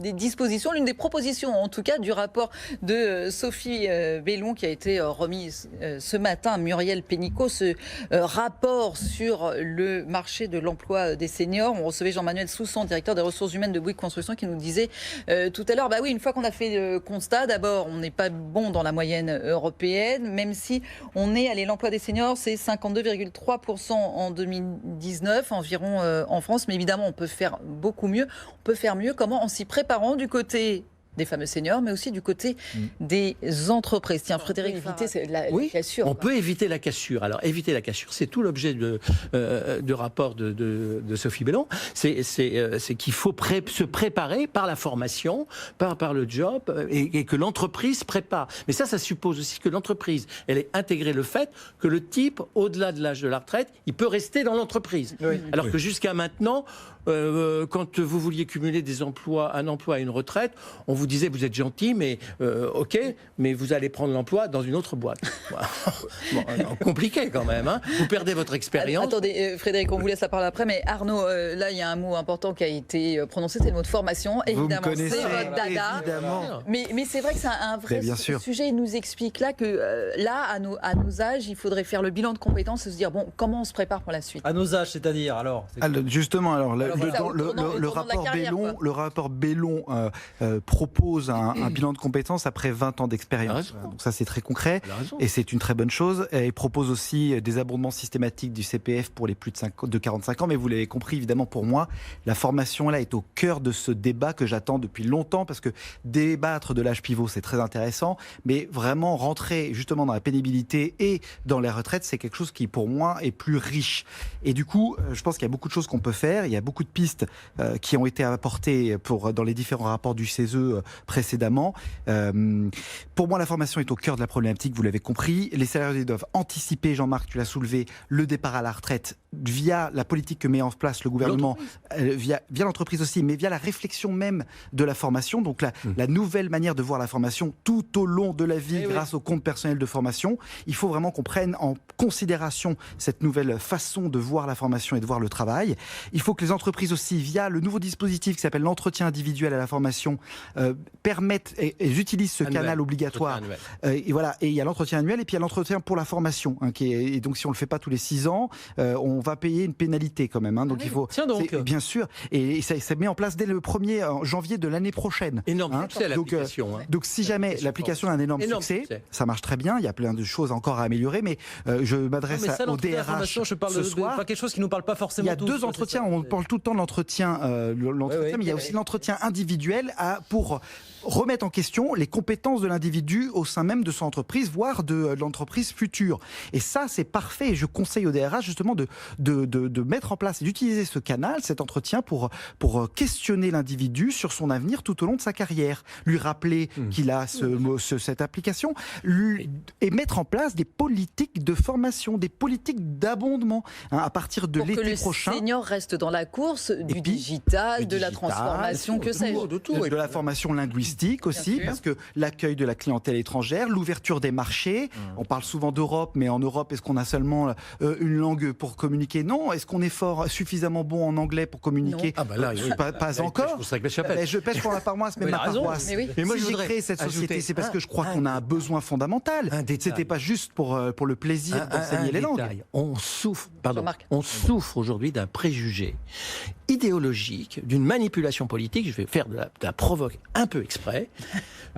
des dispositions, l'une des propositions en tout cas du rapport de Sophie Bellon qui a été remis ce matin à Muriel Pénicaud, ce rapport sur le marché de l'emploi des seniors. On recevait Jean-Manuel Soussan, directeur des ressources humaines de Bouygues Construction, qui nous disait tout à l'heure, bah oui, une fois qu'on a fait le constat, d'abord, on n'est pas bon dans la moyenne européenne, même si on est, allez, l'emploi des seniors, c'est 52,3% en 2019 environ en France, mais évidemment, on peut faire beaucoup mieux. On peut faire mieux, comment? En s'y préparant du côté des fameux seniors, mais aussi du côté des entreprises. Tiens, Frédéric, éviter la cassure. On peut éviter la cassure. Alors, éviter la cassure, c'est tout l'objet du rapport de Sophie Bellon. C'est qu'il faut se préparer par la formation, par le job, et que l'entreprise prépare. Mais ça suppose aussi que l'entreprise, elle ait intégré le fait que le type, au-delà de l'âge de la retraite, il peut rester dans l'entreprise. Alors que jusqu'à maintenant, quand vous vouliez cumuler un emploi et une retraite, on vous disait vous êtes gentil, mais ok, mais vous allez prendre l'emploi dans une autre boîte. Bon, compliqué quand même, hein. Vous perdez votre expérience. Attendez, Frédéric, on vous laisse la parole après, mais Arnaud, là il y a un mot important qui a été prononcé, c'est le mot de formation. Évidemment, c'est votre dada. Mais c'est vrai que c'est un vrai sujet. Il nous explique là que là, à nos âges, il faudrait faire le bilan de compétences et se dire bon, comment on se prépare pour la suite. À nos âges, c'est-à-dire alors. Justement, le rapport Bellon propose un bilan de compétences après 20 ans d'expérience. Donc ça, c'est très concret et c'est une très bonne chose. Et il propose aussi des abondements systématiques du CPF pour les plus de 45 ans. Mais vous l'avez compris, évidemment, pour moi, la formation là est au cœur de ce débat que j'attends depuis longtemps, parce que débattre de l'âge pivot, c'est très intéressant, mais vraiment rentrer justement dans la pénibilité et dans les retraites, c'est quelque chose qui, pour moi, est plus riche. Et du coup, je pense qu'il y a beaucoup de choses qu'on peut faire. Il y a beaucoup de pistes qui ont été apportées dans les différents rapports du CESE précédemment. Pour moi, la formation est au cœur de la problématique, vous l'avez compris. Les salariés doivent anticiper, Jean-Marc, tu l'as soulevé, le départ à la retraite via la politique que met en place le gouvernement, via l'entreprise aussi, mais via la réflexion même de la formation. Donc la nouvelle manière de voir la formation tout au long de la vie grâce au compte personnel de formation. Il faut vraiment qu'on prenne en considération cette nouvelle façon de voir la formation et de voir le travail. Il faut que les entreprises aussi, via le nouveau dispositif qui s'appelle l'entretien individuel à la formation, permettent et utilisent ce canal obligatoire. Et voilà. Et il y a l'entretien annuel et puis il y a l'entretien pour la formation. Et donc si on ne le fait pas tous les 6 ans, on va payer une pénalité quand même. Donc il faut. Tiens donc. Bien sûr. Et ça met en place dès le 1er janvier de l'année prochaine. Énorme succès l'application. Donc si jamais l'application a un énorme succès, ça marche très bien. Il y a plein de choses encore à améliorer, mais je m'adresse au DRH ce soir. Pas quelque chose qui nous parle pas forcément. Il y a 2 entretiens. On parle tout le temps de l'entretien, mais il y a aussi l'entretien individuel pour remettre en question les compétences de l'individu au sein même de son entreprise, voire de l'entreprise future. Et ça, c'est parfait. Et je conseille au DRH justement de mettre en place et d'utiliser ce canal, cet entretien, pour questionner l'individu sur son avenir tout au long de sa carrière. Lui rappeler qu'il a cette application et mettre en place des politiques de formation, des politiques d'abondement à partir de l'été prochain. Pour que le senior reste dans la course du digital, de la transformation, que sais-je. De la formation linguistique aussi, parce que l'accueil de la clientèle étrangère, l'ouverture des marchés, on parle souvent d'Europe, mais en Europe, est-ce qu'on a seulement une langue pour communiquer? Non. Est-ce qu'on est suffisamment bon en anglais pour communiquer? Pas encore. Je pêche pour la paroisse, mais ma paroisse. Mais moi, j'ai créé cette société, c'est parce que je crois qu'on a un besoin fondamental. C'était pas juste pour le plaisir d'enseigner les langues. On souffre aujourd'hui d'un préjugé idéologique, d'une manipulation politique, je vais faire de la provoque un peu exprès,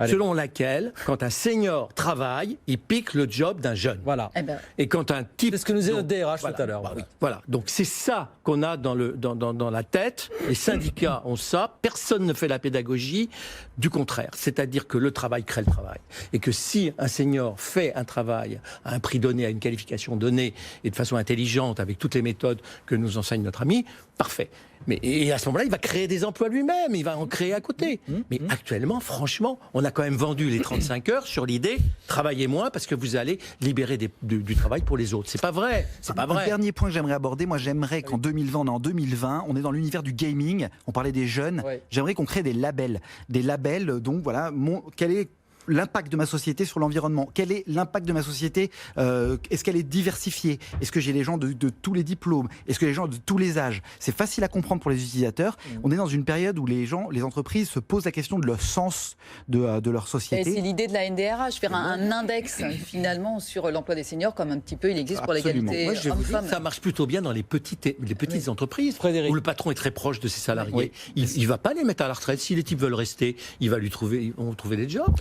selon laquelle, quand un senior travaille, il pique le job d'un jeune. Voilà. Et quand un type... C'est ce que nous disait notre DRH tout à l'heure. Voilà. Donc c'est ça qu'on a dans la tête. Les syndicats ont ça. Personne ne fait la pédagogie. Du contraire. C'est-à-dire que le travail crée le travail. Et que si un senior fait un travail à un prix donné, à une qualification donnée, et de façon intelligente, avec toutes les méthodes que nous enseigne notre ami, parfait. Et à ce moment-là, il va créer des emplois lui-même, il va en créer à côté. Mais actuellement, franchement, on a quand même vendu les 35 heures sur l'idée « travaillez moins parce que vous allez libérer du travail pour les autres ». C'est pas vrai, c'est pas vrai. Un dernier point que j'aimerais aborder, moi j'aimerais qu'en 2020, on est en 2020, on est dans l'univers du gaming, on parlait des jeunes, j'aimerais qu'on crée des labels. Des labels, donc voilà, l'impact de ma société sur l'environnement. Quel est l'impact de ma société? Est-ce qu'elle est diversifiée? Est-ce que j'ai les gens de tous les diplômes? Est-ce que les gens de tous les âges? C'est facile à comprendre pour les utilisateurs. On est dans une période où les entreprises se posent la question de leur sens de leur société. Et c'est l'idée de la NDRH, faire un index finalement sur l'emploi des seniors, comme un petit peu il existe pour l'égalité homme-femme. Ça marche plutôt bien dans les petites entreprises, Frédéric. où le patron est très proche de ses salariés. Il ne va pas les mettre à la retraite. Si les types veulent rester, ils vont trouver des jobs.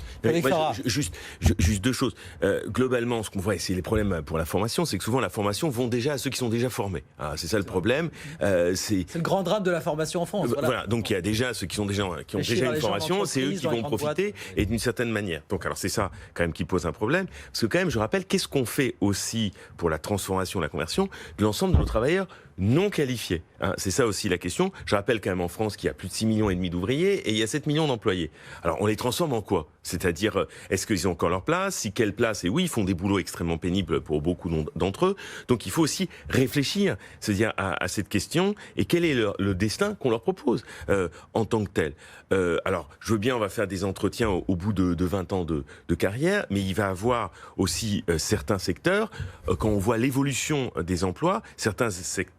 Juste deux choses. Globalement, ce qu'on voit, et c'est les problèmes pour la formation, c'est que souvent la formation vont déjà à ceux qui sont déjà formés. C'est ça le problème. C'est le grand drame de la formation en France. Voilà. Donc il y a déjà ceux qui ont déjà une formation, c'est eux qui vont profiter, et d'une certaine manière. Donc alors c'est ça quand même qui pose un problème, parce que quand même je rappelle, qu'est-ce qu'on fait aussi pour la transformation, la conversion de l'ensemble de nos travailleurs non qualifiés, c'est ça aussi la question. Je rappelle quand même en France qu'il y a plus de 6,5 millions d'ouvriers et il y a 7 millions d'employés. Alors on les transforme en quoi? C'est-à-dire, est-ce qu'ils ont encore leur place? Si quelle place? Et oui, ils font des boulots extrêmement pénibles pour beaucoup d'entre eux. Donc il faut aussi réfléchir, c'est-à-dire à cette question, et quel est le destin qu'on leur propose en tant que tel. Alors je veux bien, on va faire des entretiens au bout de 20 ans de carrière, mais il va avoir aussi certains secteurs, quand on voit l'évolution des emplois, certains secteurs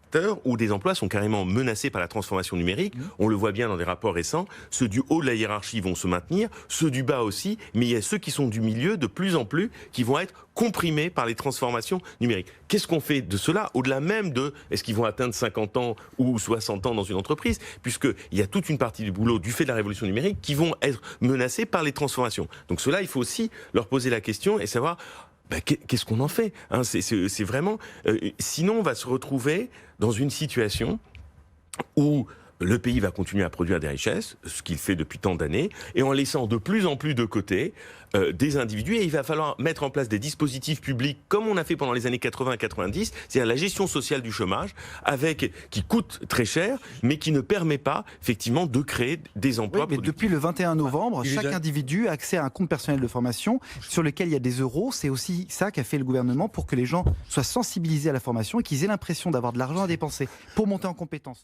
où des emplois sont carrément menacés par la transformation numérique. On le voit bien dans des rapports récents. Ceux du haut de la hiérarchie vont se maintenir, ceux du bas aussi, mais il y a ceux qui sont du milieu de plus en plus qui vont être comprimés par les transformations numériques. Qu'est-ce qu'on fait de cela, au-delà même de est-ce qu'ils vont atteindre 50 ans ou 60 ans dans une entreprise, puisqu'il y a toute une partie du boulot du fait de la révolution numérique qui vont être menacés par les transformations. Donc cela, il faut aussi leur poser la question et savoir qu'est-ce qu'on en fait, c'est vraiment... sinon, on va se retrouver dans une situation où le pays va continuer à produire des richesses, ce qu'il fait depuis tant d'années, et en laissant de plus en plus de côté des individus, et il va falloir mettre en place des dispositifs publics comme on a fait pendant les années 80-90, c'est-à-dire la gestion sociale du chômage, qui coûte très cher, mais qui ne permet pas effectivement de créer des emplois. Oui, mais depuis le 21 novembre, chaque individu a accès à un compte personnel de formation sur lequel il y a des euros. C'est aussi ça qu'a fait le gouvernement pour que les gens soient sensibilisés à la formation et qu'ils aient l'impression d'avoir de l'argent à dépenser pour monter en compétences.